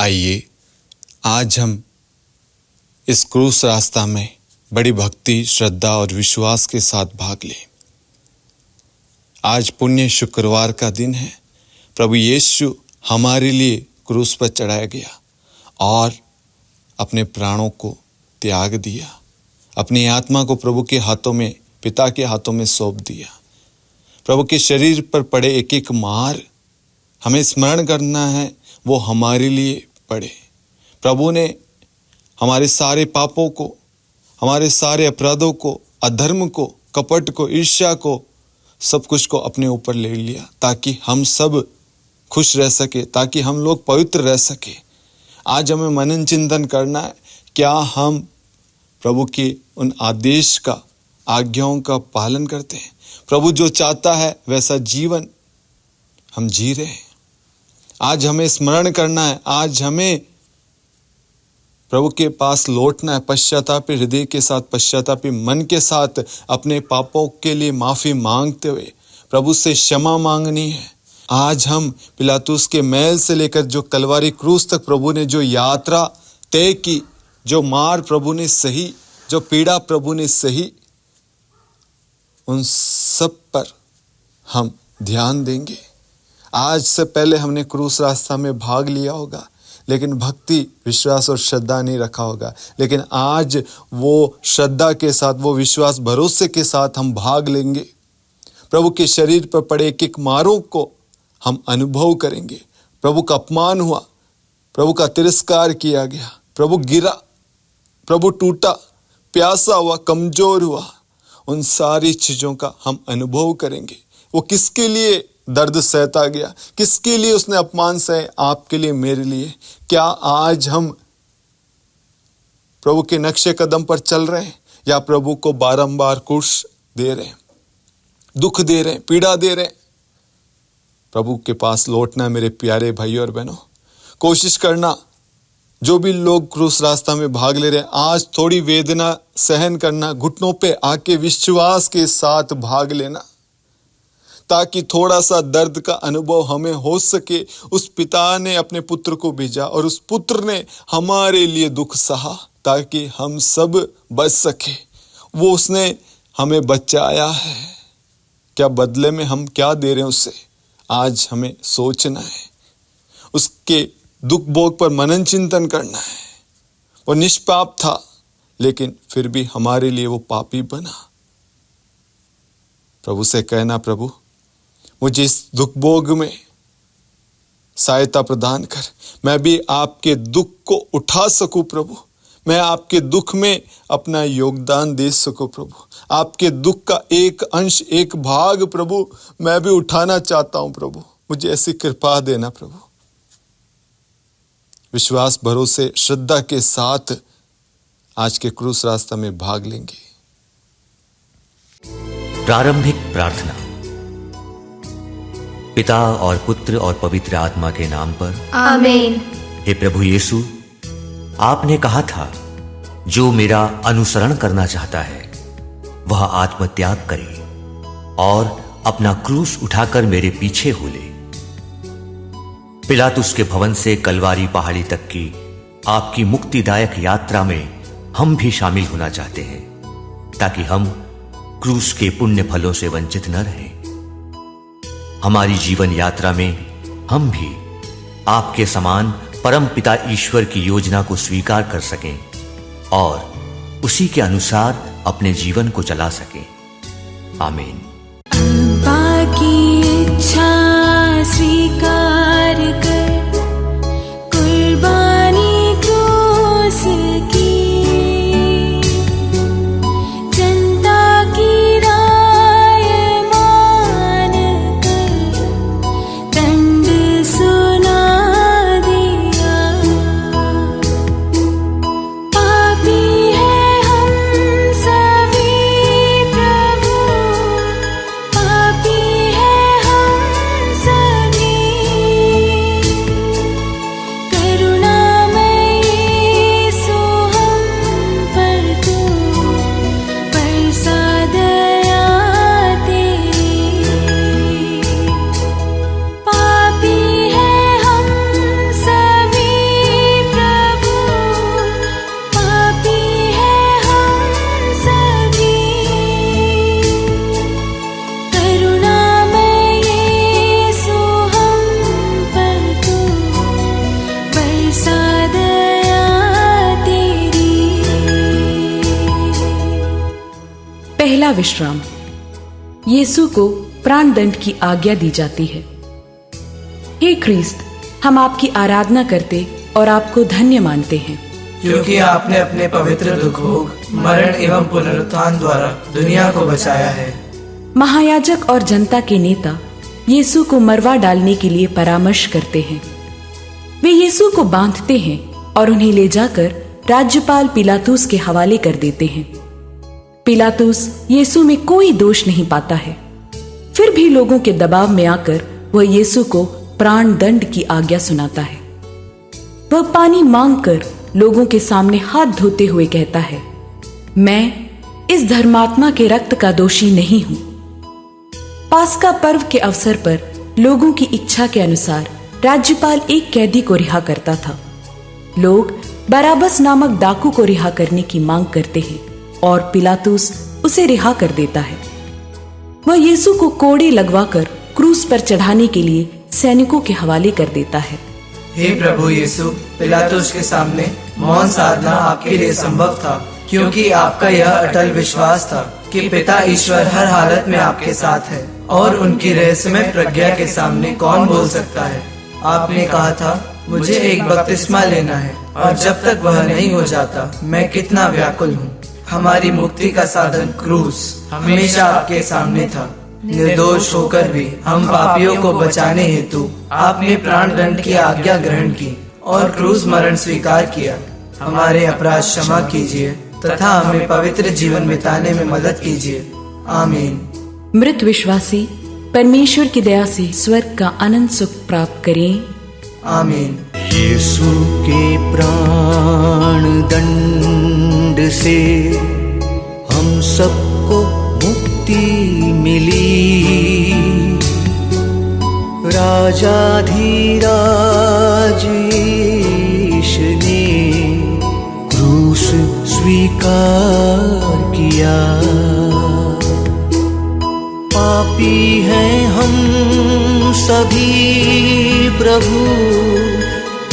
आइए आज हम इस क्रूस रास्ता में बड़ी भक्ति, श्रद्धा और विश्वास के साथ भाग लें। आज पुण्य शुक्रवार का दिन है। प्रभु यीशु हमारे लिए क्रूस पर चढ़ाया गया और अपने प्राणों को त्याग दिया, अपनी आत्मा को प्रभु के हाथों में, पिता के हाथों में सौंप दिया। प्रभु के शरीर पर पड़े एक एक मार हमें स्मरण करना है, वो हमारे लिए पड़े। प्रभु ने हमारे सारे पापों को, हमारे सारे अपराधों को, अधर्म को, कपट को, ईर्ष्या को, सब कुछ को अपने ऊपर ले लिया ताकि हम सब खुश रह सके, ताकि हम लोग पवित्र रह सके। आज हमें मनन चिंतन करना है, क्या हम प्रभु के उन आदेश का, आज्ञाओं का पालन करते हैं? प्रभु जो चाहता है वैसा जीवन हम जी रहे हैं। आज हमें स्मरण करना है, आज हमें प्रभु के पास लौटना है, पश्चातापी हृदय के साथ, पश्चातापी मन के साथ, अपने पापों के लिए माफी मांगते हुए प्रभु से क्षमा मांगनी है। आज हम पिलातुस के महल से लेकर जो कलवारी क्रूस तक प्रभु ने जो यात्रा तय की, जो मार प्रभु ने सही, जो पीड़ा प्रभु ने सही, उन सब पर हम ध्यान देंगे। आज से पहले हमने क्रूस रास्ता में भाग लिया होगा, लेकिन भक्ति, विश्वास और श्रद्धा नहीं रखा होगा। लेकिन आज वो श्रद्धा के साथ, वो विश्वास, भरोसे के साथ हम भाग लेंगे। प्रभु के शरीर पर पड़े एक एक मारों को हम अनुभव करेंगे। प्रभु का अपमान हुआ, प्रभु का तिरस्कार किया गया, प्रभु गिरा, प्रभु टूटा, प्यासा हुआ, कमजोर हुआ, उन सारी चीजों का हम अनुभव करेंगे। वो किसके लिए दर्द सहता गया, किसके लिए उसने अपमान सहे? आपके लिए, मेरे लिए। क्या आज हम प्रभु के नक्शे कदम पर चल रहे हैं या प्रभु को बारंबार क्रूस दे रहे हैं, दुख दे रहे हैं, पीड़ा दे रहे हैं? प्रभु के पास लौटना मेरे प्यारे भाइयों और बहनों। कोशिश करना, जो भी लोग क्रूस रास्ता में भाग ले रहे हैं, आज थोड़ी वेदना सहन करना, घुटनों पे आके विश्वास के साथ भाग लेना, ताकि थोड़ा सा दर्द का अनुभव हमें हो सके। उस पिता ने अपने पुत्र को भेजा और उस पुत्र ने हमारे लिए दुख सहा ताकि हम सब बच सके। वो उसने हमें बचाया है। क्या बदले में हम क्या दे रहे हैं उससे? आज हमें सोचना है, उसके दुख भोग पर मनन चिंतन करना है। वो निष्पाप था, लेकिन फिर भी हमारे लिए वो पापी बना। प्रभु से कहना, प्रभु मुझे इस दुख भोग में सहायता प्रदान कर, मैं भी आपके दुख को उठा सकूं प्रभु, मैं आपके दुख में अपना योगदान दे सकूं प्रभु, आपके दुख का एक अंश, एक भाग प्रभु मैं भी उठाना चाहता हूं प्रभु, मुझे ऐसी कृपा देना प्रभु। विश्वास, भरोसे, श्रद्धा के साथ आज के क्रूस रास्ता में भाग लेंगे। प्रारंभिक प्रार्थना। पिता और पुत्र और पवित्र आत्मा के नाम पर आमीन। हे प्रभु यीशु, आपने कहा था, जो मेरा अनुसरण करना चाहता है वह आत्मत्याग करे और अपना क्रूस उठाकर मेरे पीछे हो ले। पिलातुस के भवन से कलवारी पहाड़ी तक की आपकी मुक्तिदायक यात्रा में हम भी शामिल होना चाहते हैं, ताकि हम क्रूस के पुण्य फलों से वंचित न रहें। हमारी जीवन यात्रा में हम भी आपके समान परम पिता ईश्वर की योजना को स्वीकार कर सकें और उसी के अनुसार अपने जीवन को चला सकें। आमीन। बाकी इच्छा स्वीकार कर, कुर्बानी क्रूस की, जनता की राय मान कर दंड सुना दिया। पापी है हम सभी प्रभु, पापी है हम सभी, पहला विश्राम। यीशु को प्राण दंड की आज्ञा दी जाती है। हे ख्रीस्त, हम आपकी आराधना करते और आपको धन्य मानते हैं, क्योंकि आपने अपने पवित्र दुख भोग, मरण एवं पुनरुत्थान द्वारा दुनिया को बचाया है। महायाजक और जनता के नेता यीशु को मरवा डालने के लिए परामर्श करते हैं। वे यीशु को बांधते हैं और उन्हें ले जाकर राज्यपाल पिलातुस के हवाले कर देते हैं। पिलातुस यीशु में कोई दोष नहीं पाता है, फिर भी लोगों के दबाव में आकर वह यीशु को प्राण दंड की आज्ञा सुनाता है। वह पानी मांगकर लोगों के सामने हाथ धोते हुए कहता है, मैं इस धर्मात्मा के रक्त का दोषी नहीं हूं। पास्का पर्व के अवसर पर लोगों की इच्छा के अनुसार राज्यपाल एक कैदी को रिहा करता था। लोग बराबस नामक डाकू को रिहा करने की मांग करते हैं और पिलातुस उसे रिहा कर देता है। वह यीशु को कोड़े लगवाकर क्रूस पर चढ़ाने के लिए सैनिकों के हवाले कर देता है। हे प्रभु यीशु, पिलातुस के सामने मौन साधना आपके लिए संभव था, क्योंकि आपका यह अटल विश्वास था कि पिता ईश्वर हर हालत में आपके साथ है और उनकी रहस्यमय प्रज्ञा के सामने कौन बोल सकता है। आपने कहा था, मुझे एक बपतिस्मा लेना है और जब तक वह नहीं हो जाता मैं कितना व्याकुल हूँ। हमारी मुक्ति का साधन क्रूस हमेशा आपके सामने था। निर्दोष होकर भी हम पापियों को बचाने हेतु आपने प्राण दंड की आज्ञा ग्रहण की और क्रूस मरण स्वीकार किया। हमारे अपराध क्षमा कीजिए तथा हमें पवित्र जीवन बिताने में मदद कीजिए। आमीन। मृत विश्वासी परमेश्वर की दया से स्वर्ग का अनंत सुख प्राप्त करें। आमीन। यीशु के प्राण दंड से हम सबको मुक्ति मिली। राजाधिराज यीशु ने क्रूस स्वीकार किया। पापी हैं हम सभी प्रभु,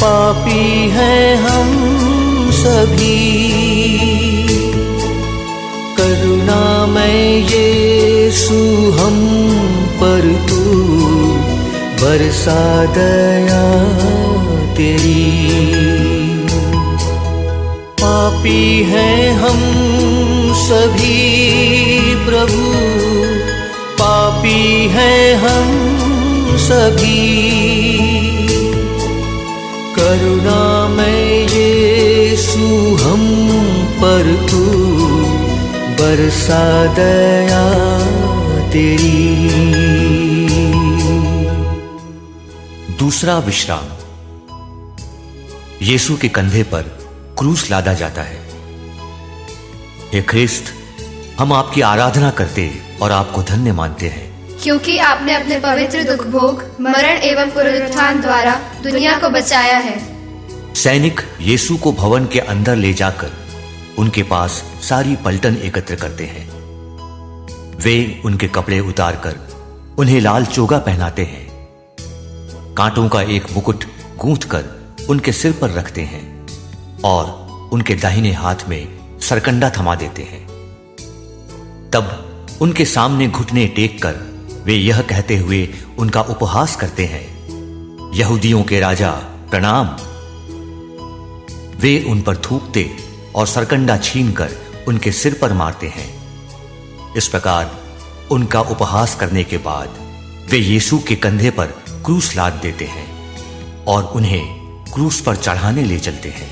पापी हैं हम सभी। करुणामय यीशु हम पर तू बरसा दया तेरी। पापी हैं हम सभी प्रभु, पापी हैं हम सभी। करुणामय यीशु हम पर तू बरसा दया तेरी। दूसरा विश्राम। यीशु के कंधे पर क्रूस लादा जाता है। हे ख्रिस्त, हम आपकी आराधना करते और आपको धन्य मानते हैं, क्योंकि आपने अपने पवित्र दुख भोग, मरण एवं पुनरुत्थान द्वारा दुनिया को बचाया है। सैनिक यीशु को भवन के अंदर ले जाकर उनके पास सारी पलटन एकत्र करते हैं। वे उनके कपड़े उतारकर उन्हें लाल चोगा पहनाते हैं, कांटों का एक मुकुट गूंथकर उनके सिर पर रखते हैं और उनके दाहिने हाथ में सरकंडा थमा देते हैं। तब उनके सामने घुटने टेक कर वे यह कहते हुए उनका उपहास करते हैं, यहूदियों के राजा प्रणाम। वे उन पर थूकते और सरकंडा छीनकर उनके सिर पर मारते हैं। इस प्रकार उनका उपहास करने के बाद वे यीशु के कंधे पर क्रूस लाद देते हैं और उन्हें क्रूस पर चढ़ाने ले चलते हैं।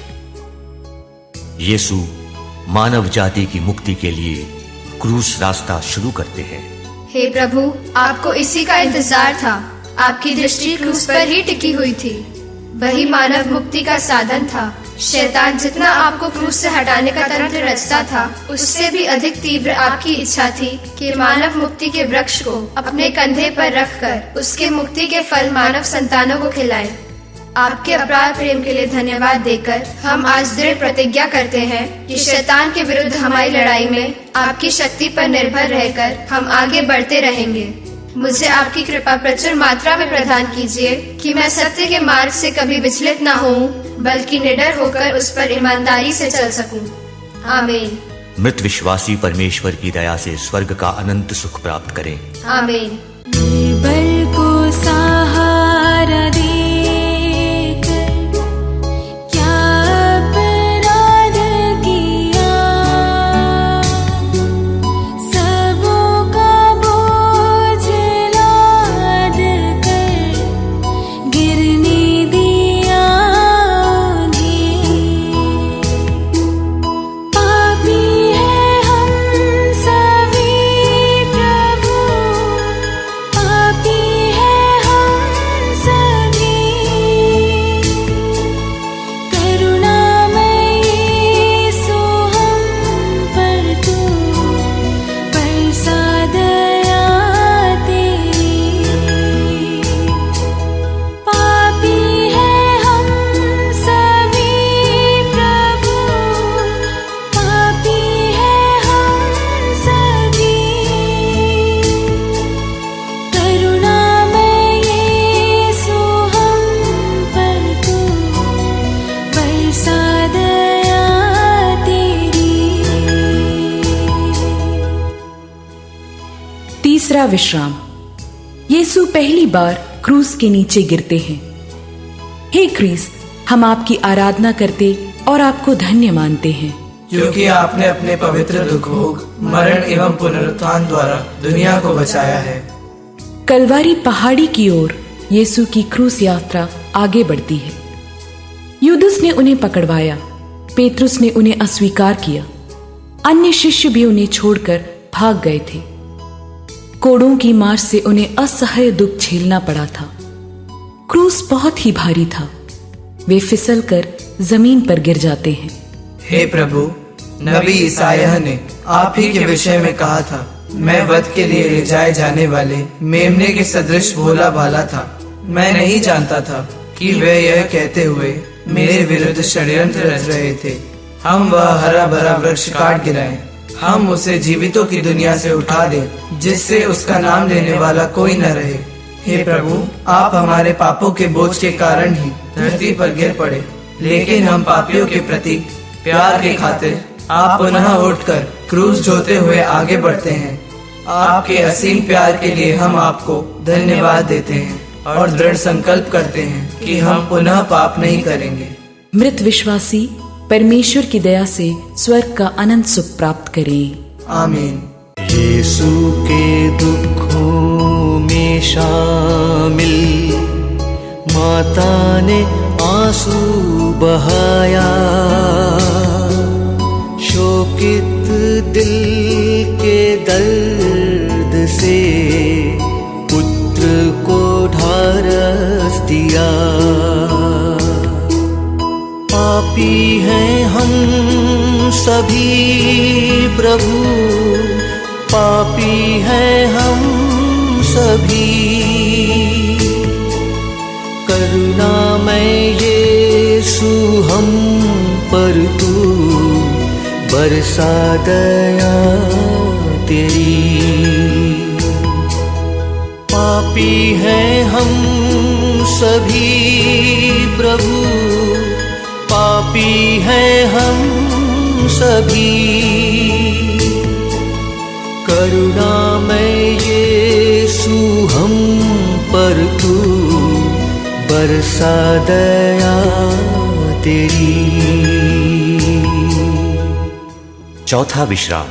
यीशु मानव जाति की मुक्ति के लिए क्रूस रास्ता शुरू करते हैं। हे प्रभु, आपको इसी का इंतजार था। आपकी दृष्टि क्रूस पर ही टिकी हुई थी। वही मानव मुक्ति का साधन था। शैतान जितना आपको क्रूस से हटाने का तंत्र रचता था, उससे भी अधिक तीव्र आपकी इच्छा थी कि मानव मुक्ति के वृक्ष को अपने कंधे पर रखकर उसके मुक्ति के फल मानव संतानों को खिलाएं। आपके अपराध प्रेम के लिए धन्यवाद देकर हम आज दृढ़ प्रतिज्ञा करते हैं कि शैतान के विरुद्ध हमारी लड़ाई में आपकी शक्ति पर निर्भर रहकर हम आगे बढ़ते रहेंगे। मुझे आपकी कृपा प्रचुर मात्रा में प्रदान कीजिए कि मैं सत्य के मार्ग से कभी विचलित न होऊं, बल्कि निडर होकर उस पर ईमानदारी से चल सकूं। आमीन। मृत विश्वासी परमेश्वर की दया से स्वर्ग का अनंत सुख प्राप्त करें। आमीन। निर्बल को सहारा देकर क्या अपराध किया, सबों का बोझ लाद कर गिरने दिया उन्हें। पापी है हम सभी प्रभु, पापी है हम सभी, करुणामय यीशु हम पर तू बरसा दया तेरी। पापी है हम सभी प्रभु, पापी है हम सभी, करुणामय यीशु हम पर तू बरसा दया तेरी। तीसरा विश्राम। यीशु पहली बार क्रूस के नीचे गिरते हैं। हे क्रिस्त, हम आपकी आराधना करते और आपको धन्य मानते हैं, क्योंकि आपने अपने पवित्र दुख भोग, मरण एवं पुनरुत्थान द्वारा दुनिया को बचाया है। कलवारी पहाड़ी की ओर यीशु की क्रूस यात्रा आगे बढ़ती है। यूदस ने उन्हें पकड़वाया, पेतरुस ने उन्हें अस्वीकार किया, अन्य शिष्य भी उन्हें छोड़कर भाग गए थे। कोड़ों की मार से उन्हें असह्य दुख झेलना पड़ा था। क्रूस बहुत ही भारी था। वे फिसलकर जमीन पर गिर जाते हैं। हे प्रभु, नबी ईसायाह ने आप ही के विषय में कहा था, मैं वध के लिए ले जाए जाने वाले मेमने के सदृश भोला भाला था। मैं नहीं जानता था कि वे यह कहते हुए मेरे विरुद्ध षड्यंत्र रच रहे थे। हम वह हरा भरा वृक्ष काट गिराएं, हम उसे जीवितों की दुनिया से उठा दें, जिससे उसका नाम लेने वाला कोई न रहे। हे प्रभु, आप हमारे पापों के बोझ के कारण ही धरती पर गिर पड़े, लेकिन हम पापियों के प्रति प्यार के खातिर आप पुनः उठकर क्रूस ढोते हुए आगे बढ़ते हैं। आपके असीम प्यार के लिए हम आपको धन्यवाद देते हैं और दृढ़ संकल्प करते हैं कि हम पुनः पाप नहीं करेंगे। मृत विश्वासी परमेश्वर की दया से स्वर्ग का अनंत सुख प्राप्त करें। आमीन। यीशु के दुखों में शामिल माता ने आंसू बहाया, शोकित दिल के दर्द से पुत्र को ढारस दिया। पापी हैं हम सभी प्रभु, पापी हैं हम सभी, करुणामय यीशु हम पर तू बरसा दया तेरी। पापी हैं हम सभी प्रभु, पापी हैं हम सभी, करुणामय यीशु हम पर तू बरसा दया तेरी। चौथा विश्राम।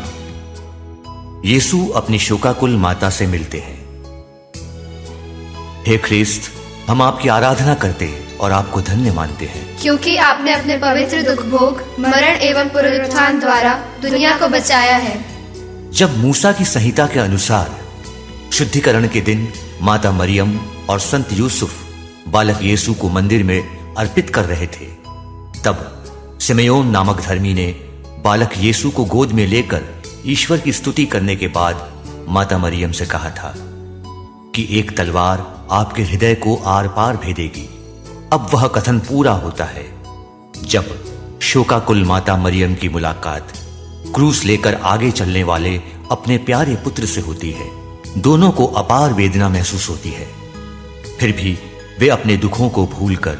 यीशु अपनी शोकाकुल माता से मिलते हैं। हे ख्रिस्त, हम आपकी आराधना करते और आपको धन्य मानते हैं, क्योंकि आपने अपने पवित्र दुख भोग, मरण एवं पुनरुत्थान द्वारा दुनिया को बचाया है। जब मूसा की संहिता के अनुसार शुद्धिकरण के दिन माता मरियम और संत यूसुफ बालक यीशु को मंदिर में अर्पित कर रहे थे, तब सिमेयोन नामक धर्मी ने बालक यीशु को गोद में लेकर ईश्वर की स्तुति करने के बाद माता मरियम से कहा था कि एक तलवार आपके हृदय को आर पार भेदेगी। अब वह कथन पूरा होता है जब शोकाकुल माता मरियम की मुलाकात क्रूस लेकर आगे चलने वाले अपने प्यारे पुत्र से होती है। दोनों को अपार वेदना महसूस होती है, फिर भी वे अपने दुखों को भूलकर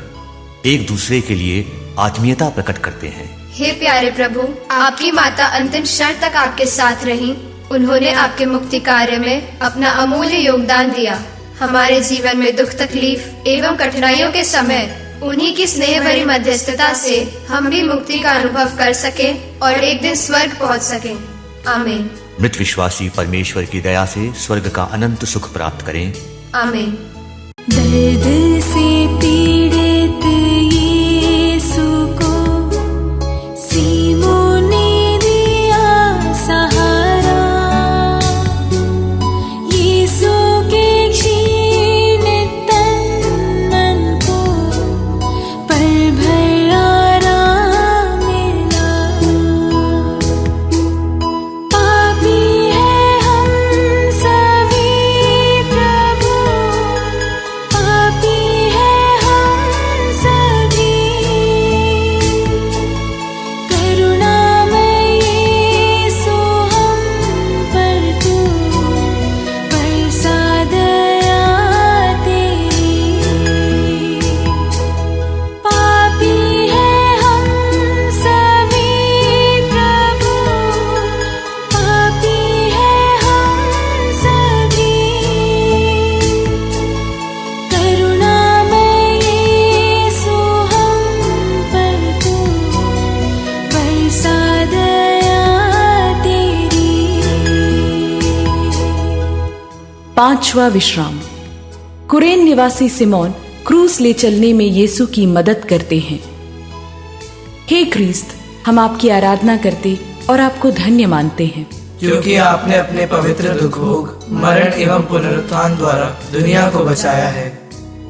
एक दूसरे के लिए आत्मीयता प्रकट करते हैं। हे प्यारे प्रभु, आपकी माता अंतिम क्षण तक आपके साथ रहीं। उन्होंने आपके मुक्ति कार्य में अपना अमूल्य योगदान दिया। हमारे जीवन में दुख तकलीफ एवं कठिनाइयों के समय उन्हीं की स्नेह भरी मध्यस्थता से हम भी मुक्ति का अनुभव कर सके और एक दिन स्वर्ग पहुंच सके। आमीन। मृत विश्वासी परमेश्वर की दया से स्वर्ग का अनंत सुख प्राप्त करें। आमीन। दर्द से पीड़ित यीशु को सीमों ने दिया सहारा। यीशु के क्षीण तन मन को पल भर आराम मिला। पापी है हम सभी प्रभु, पापी है हम सभी। करुणामय यीशु हम पर तू बरसा दया तेरी। पापी है हम सभी प्रभु, पापी है हम सभी। करुणामय यीशु हम पर तू बरसा दया तेरी। पांचवा विश्राम। कुरेन निवासी सिमोन क्रूस ले चलने में यीशु की मदद करते हैं। हे ख्रीस्त, हम आपकी आराधना करते और आपको धन्य मानते हैं, क्योंकि आपने अपने पवित्र दुख भोग, मरण एवं पुनरुत्थान द्वारा दुनिया को बचाया है।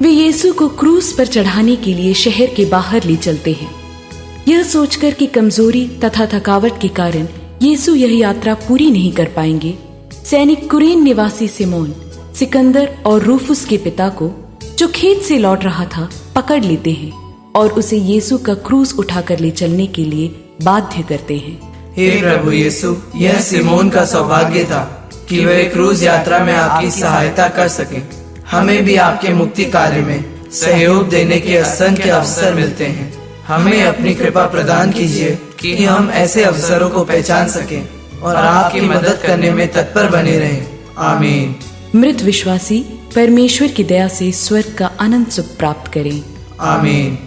वे यीशु को क्रूस पर चढ़ाने के लिए शहर के बाहर ले चलते हैं, यह सोचकर कि कमजोरी तथा थकावट के कारण यीशु यह यात्रा पूरी नहीं कर पाएंगे। सैनिक कुरेन निवासी सिमोन सिकंदर और रूफुस के पिता को, जो खेत से लौट रहा था, पकड़ लेते हैं और उसे यीशु का क्रूस उठाकर ले चलने के लिए बाध्य करते हैं। हे प्रभु यीशु, यह सिमोन का सौभाग्य था कि वे क्रूज यात्रा में आपकी सहायता कर सकें। हमें भी आपके मुक्ति कार्य में सहयोग देने के असंख्य अवसर मिलते हैं। हमें अपनी कृपा प्रदान कीजिए कि हम ऐसे अवसरों को पहचान सकें और आपकी मदद करने में तत्पर बने रहें। आमीन। मृत विश्वासी परमेश्वर की दया से स्वर्ग का अनंत सुख प्राप्त करें। आमीन।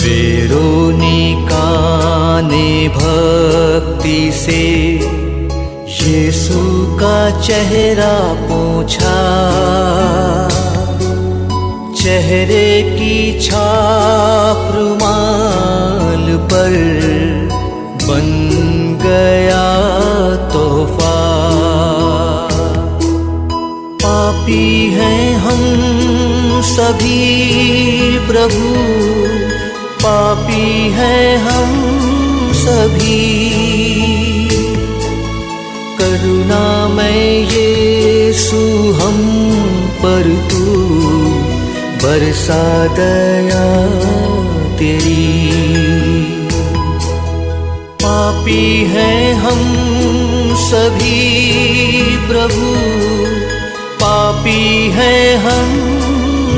वेरोनिका ने भक्ति से यीशु का चेहरा पोंछा। चेहरे की छाप रुमाल पर बन गया तोहफा। पापी हैं हम सभी प्रभु, पापी हैं हम सभी। करुणामय यीशु हम पर तू बरसा दया तेरी। पापी हैं हम सभी प्रभु, पापी हैं हम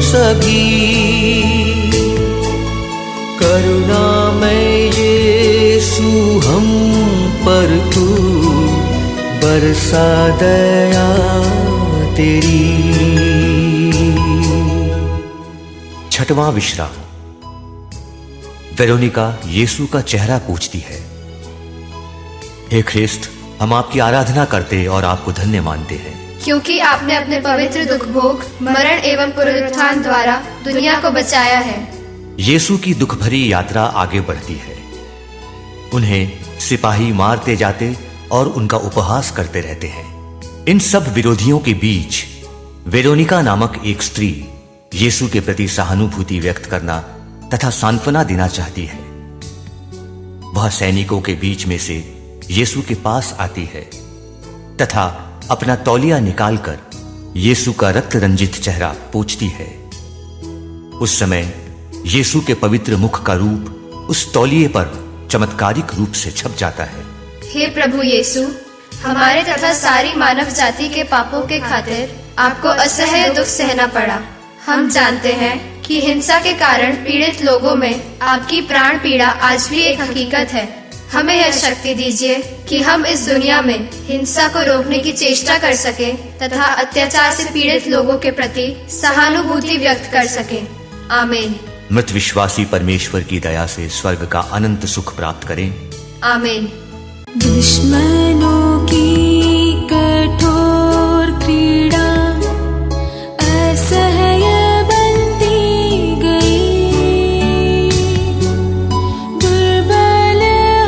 सभी। करुणामय यीशु हम पर तू बरसा दया तेरी। छठवां विश्राम। वेरोनिका यीशु का चेहरा पूछती है। हे ख्रिस्त, हम आपकी आराधना करते और आपको धन्य मानते हैं, क्योंकि आपने अपने पवित्र दुख भोग, मरण एवं पुनरुत्थान द्वारा दुनिया को बचाया है। यीशु की दुख भरी यात्रा आगे बढ़ती है। उन्हें सिपाही मारते जाते और उनका उपहास करते रहते हैं। इन सब विरोधियों के बीच वेरोनिका नामक एक स्त्री यीशु के प्रति सहानुभूति व्यक्त करना तथा सांत्वना देना चाहती है। वह सैनिकों के बीच में से यीशु के पास आती है तथा अपना तौलिया निकालकर यीशु का रक्त रंजित चेहरा पोंछती है। उस समय यीशु के पवित्र मुख का रूप उस तौलिए पर चमत्कारिक रूप से छप जाता है। हे प्रभु यीशु, हमारे तथा सारी मानव जाति के पापों के खातिर आपको असह्य दुख सहना पड़ा। हम जानते हैं कि हिंसा के कारण पीड़ित लोगों में आपकी प्राण पीड़ा आज भी एक हकीकत है। हमें यह शक्ति दीजिए कि हम इस दुनिया में हिंसा को रोकने की चेष्टा कर सकें तथा अत्याचार से पीड़ित लोगों के प्रति सहानुभूति व्यक्त कर सकें। आमीन। मृत विश्वासी परमेश्वर की दया से स्वर्ग का अनंत सुख प्राप्त करें। आमीन। दुश्मनों की कठोर क्रीड़ा असह्य बनती गई, दुर्बल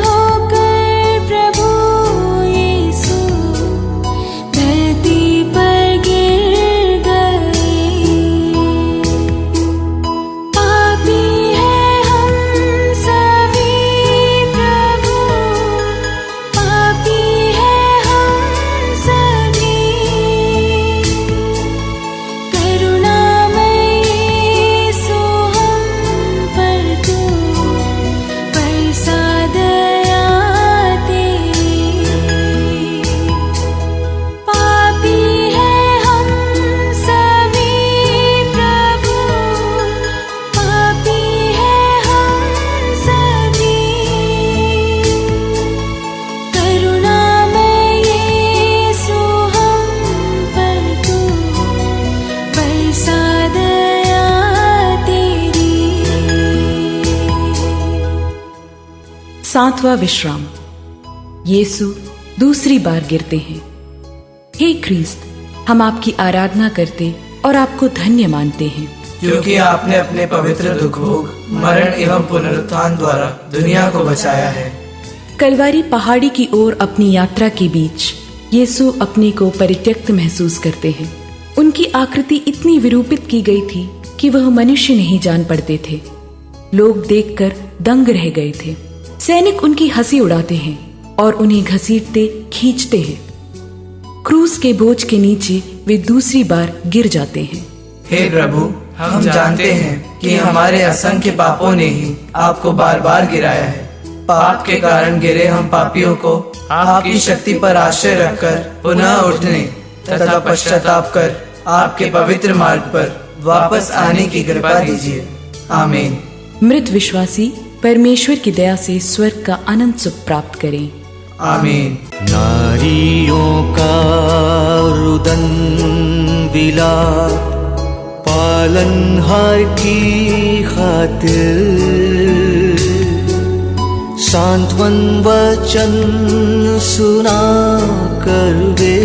होकर प्रभु यीशु धरती पर गिर गए। पापी हैं हम सभी प्रभु, पापी हैं हम सभी, करुणामय यीशु हम पर तू बरसा दया तेरी। पापी हैं हम सभी प्रभु, पापी हैं हम सभी, करुणामय यीशु हम पर तू बरसा दया तेरी। 7वां विश्राम। यीशु दूसरी बार गिरते हैं। हे ख्रीस्त, हम आपकी आराधना करते और आपको धन्य मानते हैं, क्योंकि आपने अपने पवित्र दुख भोग, मरण एवं पुनरुत्थान द्वारा दुनिया को बचाया है। कलवारी पहाड़ी की ओर अपनी यात्रा के बीच यीशु अपने को परित्यक्त महसूस करते हैं। उनकी आकृति इतनी विरूपित की गई थी कि वह मनुष्य नहीं जान पड़ते थे। लोग देखकर दंग रह गए थे। सैनिक उनकी हंसी उड़ाते हैं और उन्हें घसीटते खींचते हैं। क्रूस के बोझ के नीचे वे दूसरी बार गिर जाते हैं। हे प्रभु, हम जानते हैं कि हमारे असंख्य पापों ने ही आपको बार बार गिराया है। पाप के कारण गिरे हम पापियों को आपकी शक्ति पर आश्रय रखकर पुनः उठने तथा पश्चाताप कर आपके पवित्र मार्ग पर वापस आने की कृपा दीजिए। आमीन। मृत विश्वासी परमेश्वर की दया से स्वर्ग का अनंत सुख प्राप्त करें। आमीन। नारियों का रुदन विलाप पालनहार की खातिर, सांत्वन वचन सुना कर वे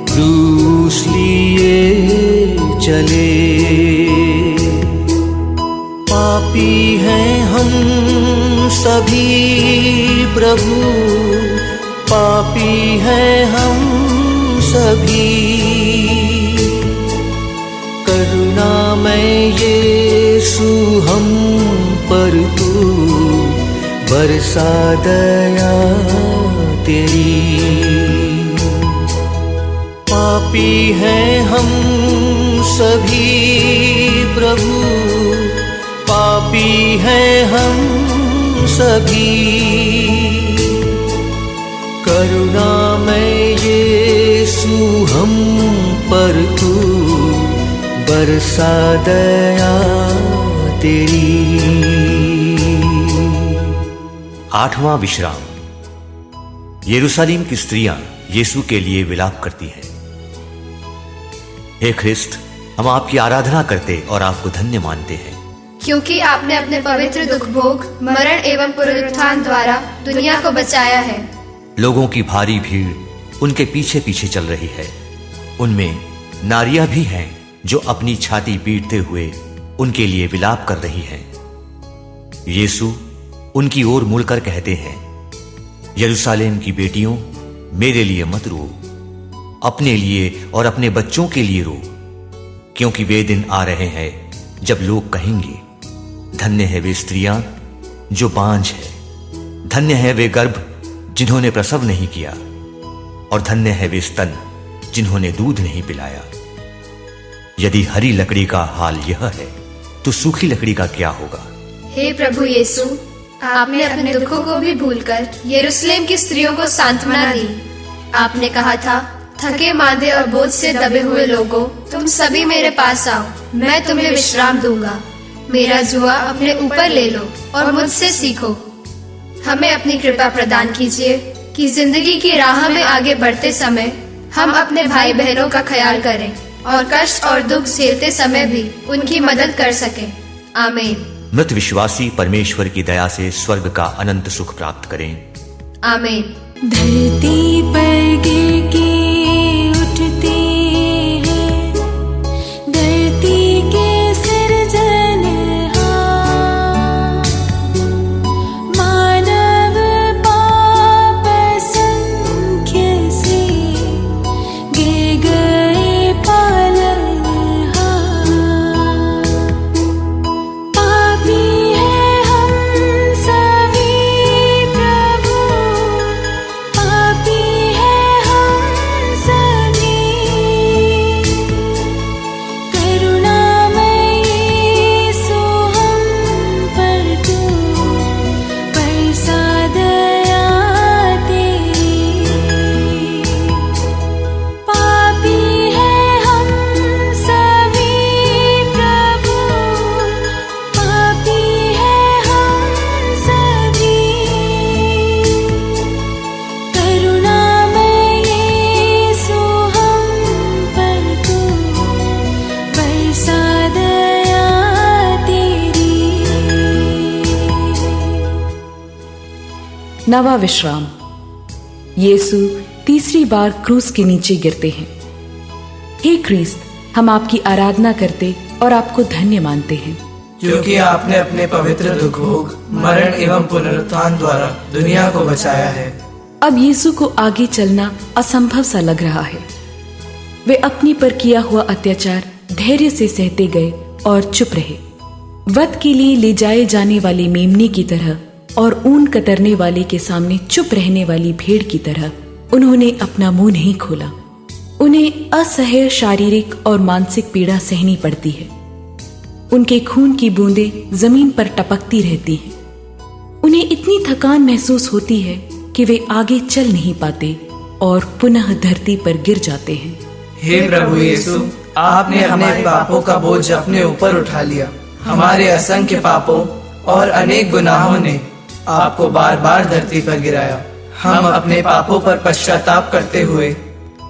क्रूस लिए चले। पापी हैं हम सभी प्रभु, पापी हैं हम सभी, करुणामय यीशु हम पर तू बरसा दया तेरी। पापी हैं हम सभी प्रभु, पापी हैं हम सभी, करुणामय यीशु हम पर तू बरसा दया तेरी। 8वां विश्राम। यरूशलेम की स्त्रियां यीशु के लिए विलाप करती हैं। हे ख्रिस्त, हम आपकी आराधना करते और आपको धन्य मानते हैं, क्योंकि आपने अपने पवित्र दुख भोग, मरण एवं पुनरुत्थान द्वारा दुनिया को बचाया है। लोगों की भारी भीड़ उनके पीछे पीछे चल रही है। उनमें नारियां भी हैं जो अपनी छाती पीटते हुए उनके लिए विलाप कर रही हैं। यीशु उनकी ओर मुड़कर कहते हैं, यरूशलेम की बेटियों, मेरे लिए मत रो, अपने लिए और अपने बच्चों के लिए रो, क्योंकि वे दिन आ रहे हैं जब लोग कहेंगे, धन्य है वे स्त्रियां जो बांझ है, धन्य है वे गर्भ जिन्होंने प्रसव नहीं किया, और धन्य है वे स्तन जिन्होंने दूध नहीं पिलाया। यदि हरी लकड़ी का हाल यह है, तो सूखी लकड़ी का क्या होगा। हे प्रभु यीशु, आपने अपने दुखों को भी भूलकर यरूशलेम की स्त्रियों को सांत्वना दी। आपने कहा था, थके मांदे और बोझ से दबे हुए लोगों, तुम सभी मेरे पास आओ, मैं तुम्हें विश्राम दूंगा। मेरा जुआ अपने ऊपर ले लो और मुझसे सीखो। हमें अपनी कृपा प्रदान कीजिए कि जिंदगी की राह में आगे बढ़ते समय हम अपने भाई बहनों का ख्याल करें और कष्ट और दुख झेलते समय भी उनकी मदद कर सकें। आमीन। मृत विश्वासी परमेश्वर की दया से स्वर्ग का अनंत सुख प्राप्त करें। आमीन। धरती पर गिर के उठते हैं धरती के सिरजनहार, मानव पाप असंख्य से गिर गए पालनहार। पापी है हम सभी प्रभु, पापी है हम सभी, करुणामय यीशु हम पर तू बरसा दया तेरी। पापी है हम सभी प्रभु, पापी है हम सभी, करुणामय यीशु हम पर तू बरसा दया तेरी। नवा विश्राम। यीशु तीसरी बार क्रूस के नीचे गिरते हैं। हे क्रिस्त, हम आपकी आराधना करते और आपको धन्य मानते हैं, क्योंकि आपने अपने पवित्र दुख भोग, मरण एवं पुनरुत्थान द्वारा दुनिया को बचाया है। अब यीशु को आगे चलना असंभव सा लग रहा है। वे अपनी पर किया हुआ अत्याचार धैर्य से सहते गए और चुप रहे। वध के लिए ले जाए जाने वाले मेमने की तरह और ऊन कतरने वाले के सामने चुप रहने वाली भेड़ की तरह उन्होंने अपना मुंह नहीं खोला। उन्हें असह्य शारीरिक और मानसिक पीड़ा सहनी पड़ती है। उनके खून की बूंदें जमीन पर टपकती रहती हैं। उन्हें इतनी थकान महसूस होती है कि वे आगे चल नहीं पाते और पुनः धरती पर गिर जाते हैं। हे प्रभु यीशु, आपने हमारे पापों का बोझ अपने ऊपर उठा लिया। हमारे असंख्य पापों और अनेक गुनाहों ने आपको बार बार धरती पर गिराया। हम अपने पापों पर पश्चाताप करते हुए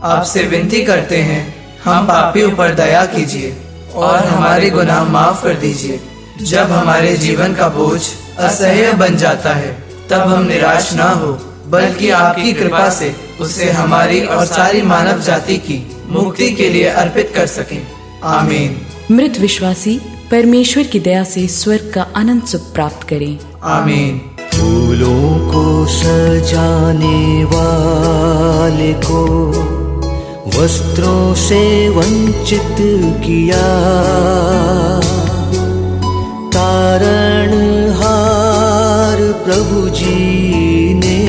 आपसे विनती करते हैं, हम पापियों पर दया कीजिए और हमारे गुनाह माफ कर दीजिए। जब हमारे जीवन का बोझ असह्य बन जाता है, तब हम निराश ना हो, बल्कि आपकी कृपा से उसे हमारी और सारी मानव जाति की मुक्ति के लिए अर्पित कर सकें। आमीन। मृत विश्वासी परमेश्वर की दया से स्वर्ग का अनंत सुख प्राप्त करें। आमीन। फूलों को सजाने वाले को वस्त्रों से वंचित किया, तारणहार प्रभु जी ने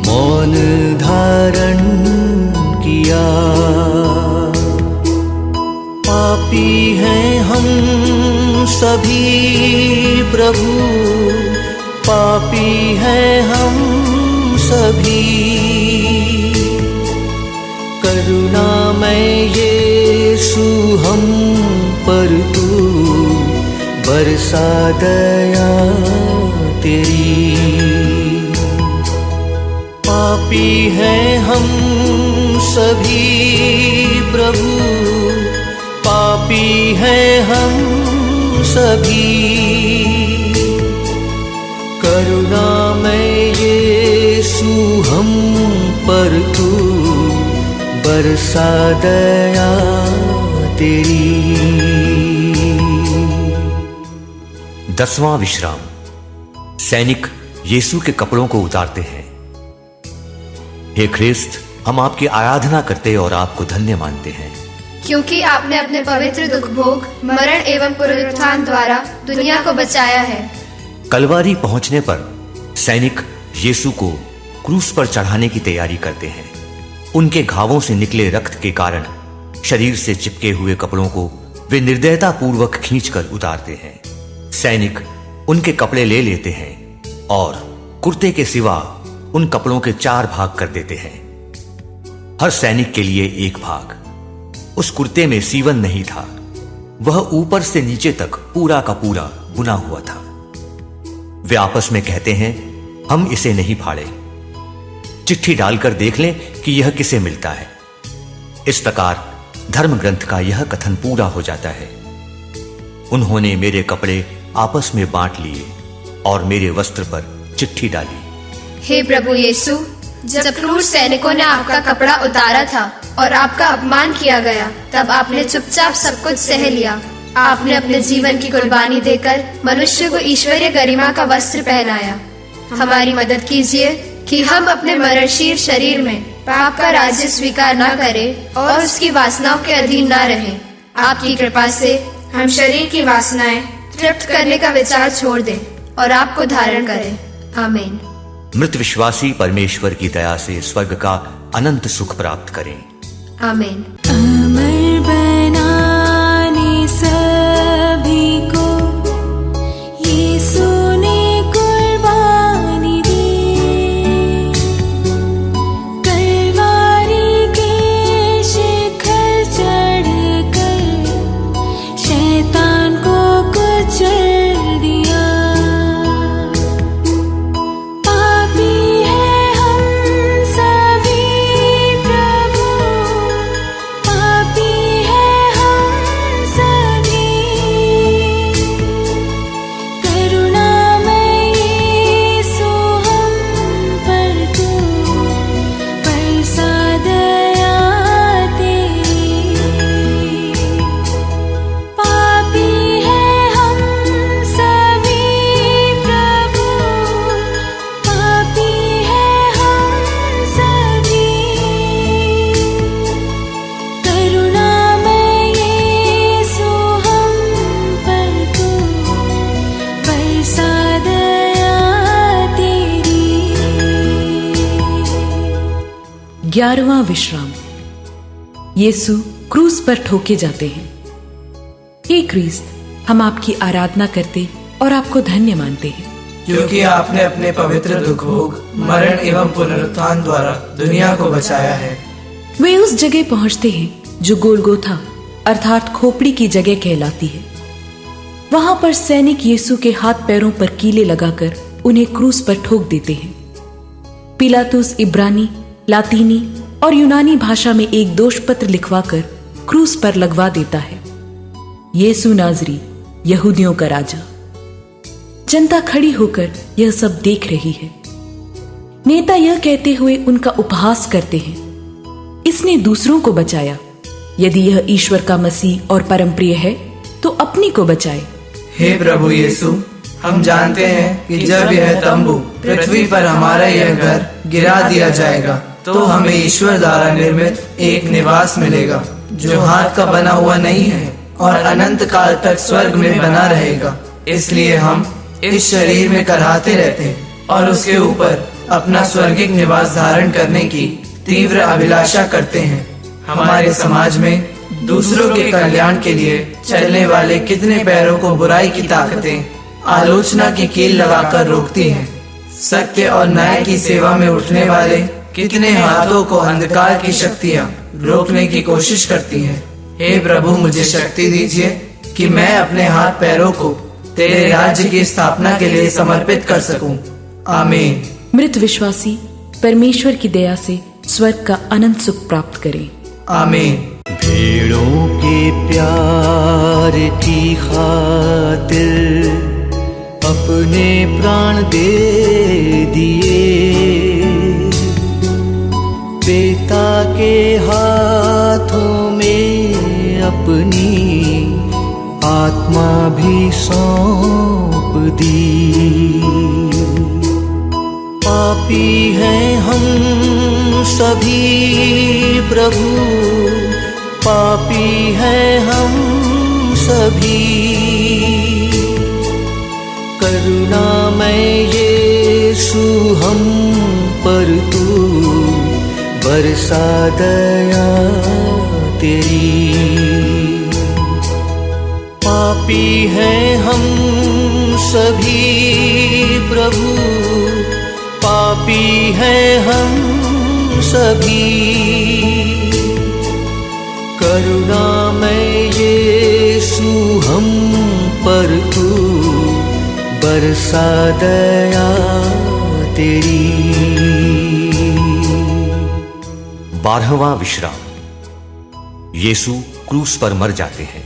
मौन धारण किया। पापी हैं हम सभी प्रभु, पापी हैं हम सभी, करुणामय यीशु हम पर तू बरसा दया तेरी। पापी हैं हम सभी प्रभु, पापी हैं हम सभी, करुणामय यीशु हम पर तू बरसा दया तेरी। 10वां विश्राम। सैनिक यीशु के कपड़ों को उतारते हैं। हे ख्रिस्त, हम आपकी आराधना करते और आपको धन्य मानते हैं, क्योंकि आपने अपने पवित्र दुख भोग, मरण एवं पुनरुत्थान द्वारा दुनिया को बचाया है। कलवारी पहुंचने पर सैनिक यीशु को क्रूस पर चढ़ाने की तैयारी करते हैं। उनके घावों से निकले रक्त के कारण शरीर से चिपके हुए कपड़ों को वे निर्दयता पूर्वक खींचकर उतारते हैं। सैनिक उनके कपड़े ले लेते हैं और कुर्ते के सिवा उन कपड़ों के 4 भाग कर देते हैं। हर सैनिक के लिए एक भाग। उस कुर्ते में सीवन नहीं था, वह ऊपर से नीचे तक पूरा का पूरा बुना हुआ था। वे आपस में कहते हैं, हम इसे नहीं फाड़े, चिट्ठी डालकर देख लें कि यह किसे मिलता है। इस प्रकार धर्म ग्रंथ का यह कथन पूरा हो जाता है। उन्होंने मेरे कपड़े आपस में बांट लिए और मेरे वस्त्र पर चिट्ठी डाली। हे प्रभु यीशु, जब क्रूर सैनिकों ने आपका कपड़ा उतारा था और आपका अपमान किया गया, तब आपने चुपचाप सब कुछ सह लिया। आपने अपने जीवन की कुर्बानी देकर मनुष्य को ईश्वरीय गरिमा का वस्त्र पहनाया। हमारी मदद कीजिए कि हम अपने मरणशील शरीर में पाप का राज्य स्वीकार न करें और उसकी वासनाओं के अधीन न रहें। आपकी कृपा से हम शरीर की वासनाएं तृप्त करने का विचार छोड़ दें और आपको धारण करें। आमीन। मृत विश्वासी परमेश्वर की दया से स्वर्ग का अनंत सुख प्राप्त करें। आमीन। अमर बनाने सभी को यीशु ने कुर्बानी दी। कलवारी के शिखर चढ़कर शैतान को कुचल दिया। ग्यारहवां विश्राम। यीशु क्रूस पर ठोके जाते हैं। हे क्रिस्त, हम आपकी आराधना करते और आपको धन्य मानते हैं, क्योंकि आपने अपने पवित्र दुख भोग, मरण एवं पुनरुत्थान द्वारा दुनिया को बचाया है। वे उस जगह पहुंचते हैं जो गोलगोथा अर्थात खोपड़ी की जगह कहलाती है। वहां पर सैनिक यीशु के हाथ पैरों पर कीले लगाकर उन्हें क्रूस पर ठोक देते हैं। पिलातुस इब्रानी, लातीनी और यूनानी भाषा में एक दोष पत्र लिखवाकर क्रूस पर लगवा देता है, यीशु नाजरी, यहूदियों का राजा। जनता खड़ी होकर यह सब देख रही है। नेता यह कहते हुए उनका उपहास करते हैं, इसने दूसरों को बचाया। यदि यह ईश्वर का मसीह और परमप्रिय है तो अपनी को बचाए। हे प्रभु यीशु, हम जानते हैं कि जब यह तंबू पृथ्वी पर हमारा यह घर गिरा दिया जाएगा तो हमें ईश्वर द्वारा निर्मित एक निवास मिलेगा जो हाथ का बना हुआ नहीं है और अनंत काल तक स्वर्ग में बना रहेगा। इसलिए हम इस शरीर में कराहते रहते हैं और उसके ऊपर अपना स्वर्गिक निवास धारण करने की तीव्र अभिलाषा करते हैं। हमारे समाज में दूसरों के कल्याण के लिए चलने वाले कितने पैरों को बुराई की ताकतें आलोचना की कील लगाकर रोकती हैं। सत्य और न्याय की सेवा में उठने वाले कितने हाथों को अंधकार की शक्तियाँ रोकने की कोशिश करती हैं। हे प्रभु, मुझे शक्ति दीजिए कि मैं अपने हाथ पैरों को तेरे राज्य की स्थापना के लिए समर्पित कर सकूं। आमीन। मृत विश्वासी परमेश्वर की दया से स्वर्ग का अनंत सुख प्राप्त करें। आमीन। भेड़ों के प्यार की खातिर अपने प्राण दे दिए। पिता के हाथों में अपनी आत्मा भी सौंप दी। पापी हैं हम सभी प्रभु, पापी हैं हम सभी। करुणामय यीशु हम पर तू बरसा दया तेरी। पापी हैं हम सभी प्रभु, पापी हैं हम सभी करुणामय यीशु हम पर तू बरसा दया तेरी। 12वां विश्राम। यीशु क्रूस पर मर जाते हैं।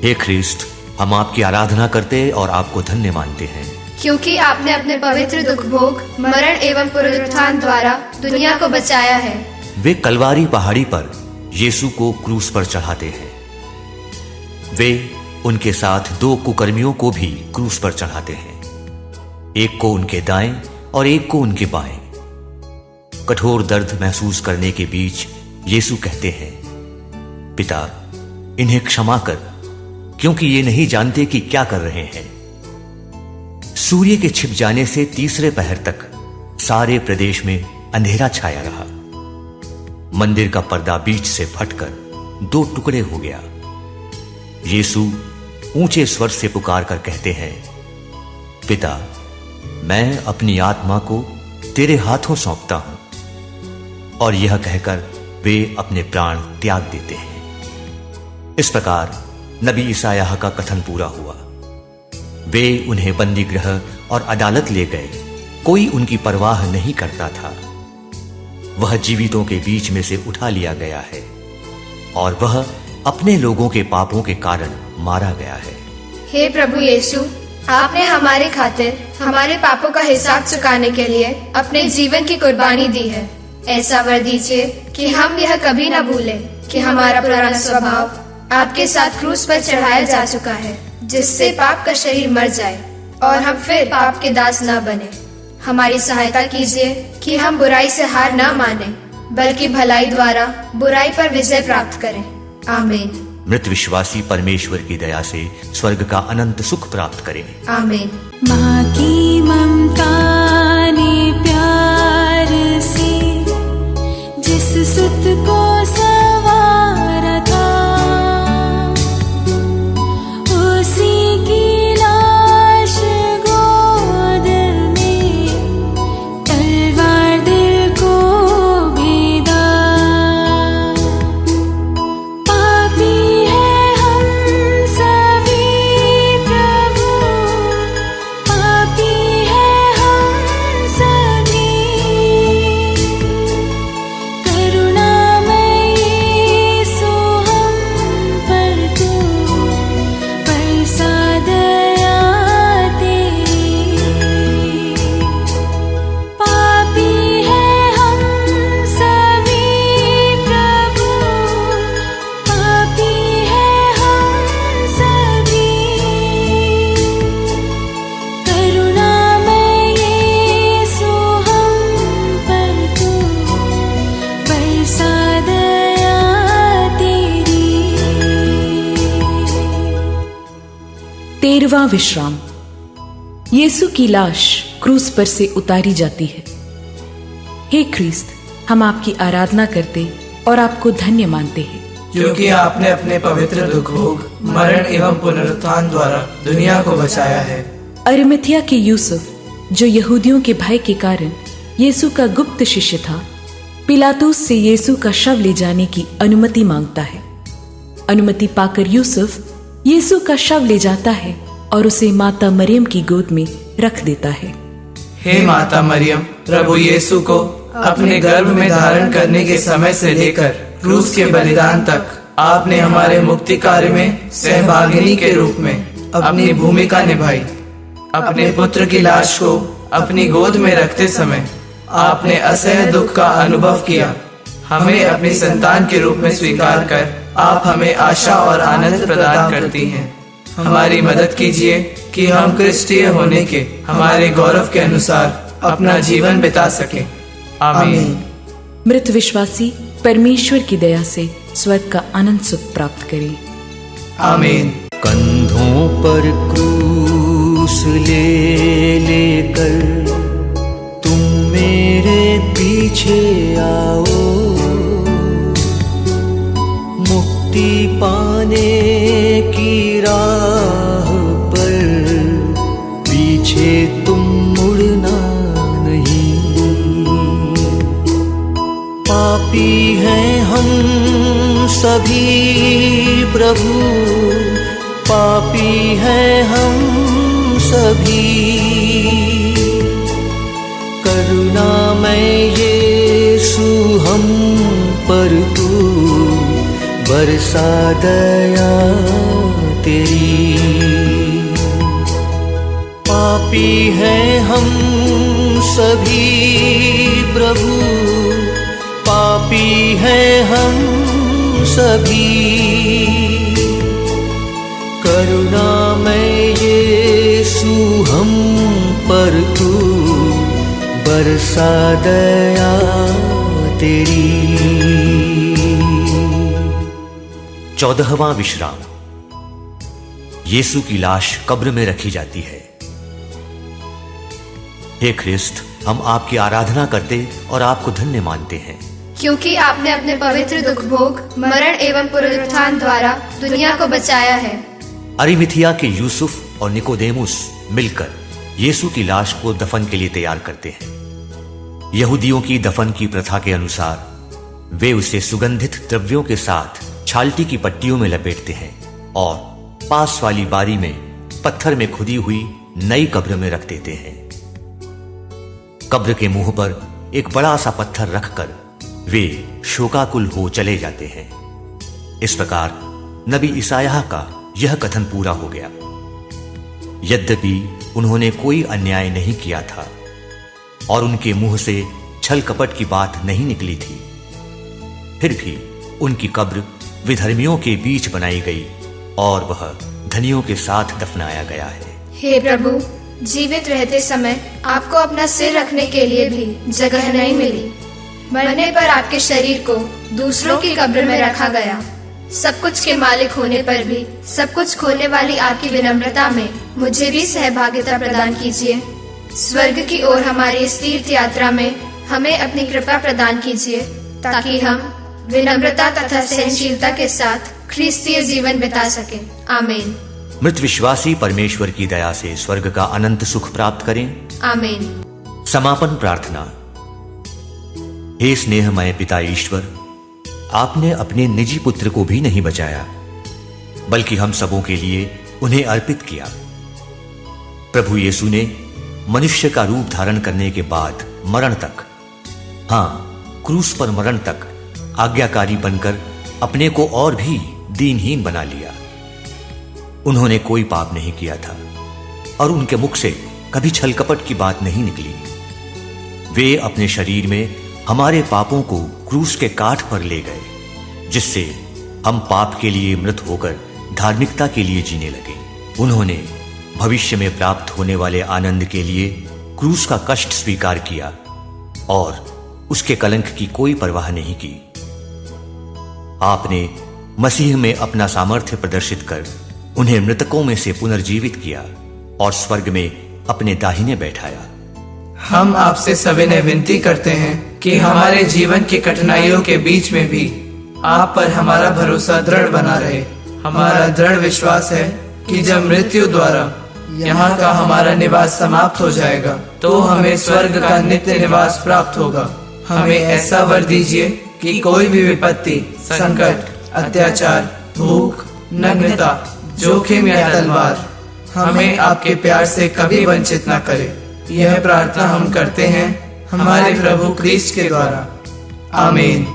हे ख्रिस्त, हम आपकी आराधना करते और आपको धन्य मानते हैं, क्योंकि आपने अपने पवित्र दुख भोग, मरण एवं पुनरुत्थान द्वारा दुनिया को बचाया है। वे कलवारी पहाड़ी पर यीशु को क्रूस पर चढ़ाते हैं। वे उनके साथ 2 कुकर्मियों को भी क्रूस पर चढ़ाते हैं, एक को उनके दाएं और एक को उनके बाएं। कठोर दर्द महसूस करने के बीच यीशु कहते हैं, पिता, इन्हें क्षमा कर, क्योंकि ये नहीं जानते कि क्या कर रहे हैं। सूर्य के छिप जाने से तीसरे पहर तक सारे प्रदेश में अंधेरा छाया रहा। मंदिर का पर्दा बीच से फटकर 2 टुकड़े हो गया। यीशु ऊंचे स्वर से पुकार कर कहते हैं, पिता, मैं अपनी आत्मा को तेरे हाथों सौंपता हूं। और यह कहकर वे अपने प्राण त्याग देते हैं। इस प्रकार नबी ईसायाह का कथन पूरा हुआ। वे उन्हें बंदी गृह और अदालत ले गए, कोई उनकी परवाह नहीं करता था। वह जीवितों के बीच में से उठा लिया गया है और वह अपने लोगों के पापों के कारण मारा गया है। हे प्रभु यीशु, आपने हमारे खातिर हमारे पापों का हिसाब चुकाने के लिए अपने जीवन की कुर्बानी दी है। ऐसा वर दीजिए कि हम यह कभी न भूलें कि हमारा पुराना स्वभाव आपके साथ क्रूस पर चढ़ाया जा चुका है, जिससे पाप का शरीर मर जाए और हम फिर पाप के दास न बने। हमारी सहायता कीजिए कि हम बुराई से हार न माने, बल्कि भलाई द्वारा बुराई पर विजय प्राप्त करें। आमीन। मृत विश्वासी परमेश्वर की दया से स्वर्ग का अनंत सुख प्राप्त करें। आमीन। माँ की ममता ने प्यार से जिस सुत को संवारा था, उसी की लाश गोद में तलवार दिल को भेदा। पापी है हम सभी प्रभु, पापी है हम सभी, करुणामय यीशु हम पर तू बरसा दया तेरी। पापी है हम सभी प्रभु, पापी है हम सभी, करुणामय यीशु हम पर तू बरसा दया तेरी। 13वां विश्राम। यीशु की लाश क्रूस पर से उतारी जाती है। हे ख्रिस्त, हम आपकी आराधना करते और आपको धन्य मानते हैं, क्योंकि आपने अपने पवित्र दुख भोग, मरण एवं पुनरुत्थान द्वारा दुनिया को बचाया है। अरिमथिया के यूसुफ, जो यहूदियों के भय के कारण यीशु का गुप्त शिष्य था, पिलातुस से यीशु का शव ले जाने की अनुमति मांगता है। अनुमति पाकर यूसुफ यीशु का शव ले जाता है और उसे माता मरियम की गोद में रख देता है। हे माता मरियम, प्रभु यीशु को अपने गर्भ में धारण करने के समय से लेकर क्रूस के बलिदान तक आपने हमारे मुक्ति कार्य में सहभागिनी के रूप में अपनी भूमिका निभाई। अपने पुत्र की लाश को अपनी गोद में रखते समय आपने असह्य दुख का अनुभव किया। हमें अपनी संतान के रूप में स्वीकार कर आप हमें आशा और आनंद प्रदान करती हैं। हमारी मदद कीजिए कि हम क्रिस्टीय होने के हमारे गौरव के अनुसार अपना जीवन बिता सकें। आमीन। मृत विश्वासी परमेश्वर की दया से स्वर्ग का अनंत सुख प्राप्त करें। आमीन। कंधों पर क्रूस ले लेकर तुम मेरे पीछे आओ, मुक्ति पाने की राह पर पीछे तुम मुड़ना नहीं। पापी हैं हम सभी प्रभु, पापी हैं हम सभी। करुणामय यीशु हम पर तू बरसा दया तेरी। पापी हैं हम सभी प्रभु, पापी हैं हम सभी। करुणामय यीशु हम पर तू बरसा दया तेरी। 14वां विश्राम। यीशु की लाश कब्र में रखी जाती है। हे ख्रिस्त, हम आपकी आराधना करते और आपको धन्य मानते हैं, क्योंकि आपने अपने पवित्र दुख भोग, मरण एवं पुनरुत्थान द्वारा दुनिया को बचाया है। अरिमथिया के यूसुफ और निकोदेमुस मिलकर यीशु की लाश को दफन के लिए तैयार करते हैं। यहूदियों की दफन की प्रथा के अनुसार वे उसे सुगंधित द्रव्यों के साथ छालटी की पट्टियों में लपेटते हैं और पास वाली बारी में पत्थर में खुदी हुई नई कब्र में रख देते हैं। कब्र के मुंह पर एक बड़ा सा पत्थर रखकर वे शोकाकुल हो चले जाते हैं। इस प्रकार नबी ईसायाह का यह कथन पूरा हो गया। यद्यपि उन्होंने कोई अन्याय नहीं किया था और उनके मुंह से छल कपट की बात नहीं निकली थी, फिर भी उनकी कब्र विधर्मियों के बीच बनाई गई और वह धनियों के साथ दफनाया गया है। हे प्रभु, जीवित रहते समय आपको अपना सिर रखने के लिए भी जगह नहीं मिली। मरने पर आपके शरीर को दूसरों की कब्र में रखा गया। सब कुछ के मालिक होने पर भी सब कुछ खोने वाली आपकी विनम्रता में मुझे भी सहभागिता प्रदान कीजिए। स्वर्ग की ओर हमारी इस तीर्थ यात्रा में हमें अपनी कृपा प्रदान कीजिए, ताकि हम विनम्रता तथा सहनशीलता के साथ ख्रीस्तीय जीवन बिता सकें। आमीन। मृत विश्वासी परमेश्वर की दया से स्वर्ग का अनंत सुख प्राप्त करें। आमीन। समापन प्रार्थना। हे स्नेहमय पिता ईश्वर, आपने अपने निजी पुत्र को भी नहीं बचाया, बल्कि हम सबों के लिए उन्हें अर्पित किया। प्रभु यीशु ने मनुष्य का रूप धारण करने के बाद मरण तक, हां क्रूस पर मरण तक आज्ञाकारी बनकर अपने को और भी दीनहीन बना लिया। उन्होंने कोई पाप नहीं किया था और उनके मुख से कभी छल कपट की बात नहीं निकली। वे अपने शरीर में हमारे पापों को क्रूस के काठ पर ले गए, जिससे हम पाप के लिए मृत होकर धार्मिकता के लिए जीने लगे। उन्होंने भविष्य में प्राप्त होने वाले आनंद के लिए क्रूस का कष्ट स्वीकार किया और उसके कलंक की कोई परवाह नहीं की। आपने मसीह में अपना सामर्थ्य प्रदर्शित कर उन्हें मृतकों में से पुनर्जीवित किया और स्वर्ग में अपने दाहिने बैठाया। हम आपसे सविनय विनती करते हैं कि हमारे जीवन की कठिनाइयों के बीच में भी आप पर हमारा भरोसा दृढ़ बना रहे। हमारा दृढ़ विश्वास है कि जब मृत्यु द्वारा यहाँ का हमारा निवास समाप्त हो जाएगा, तो हमें स्वर्ग का नित्य निवास प्राप्त होगा। हमें ऐसा वर दीजिए कि कोई भी विपत्ति, संकट, अत्याचार, भूख, नग्नता, जोखिम या तलवार हमें आपके प्यार से कभी वंचित न करे। यह प्रार्थना हम करते हैं हमारे प्रभु क्रिस्ट के द्वारा। आमीन।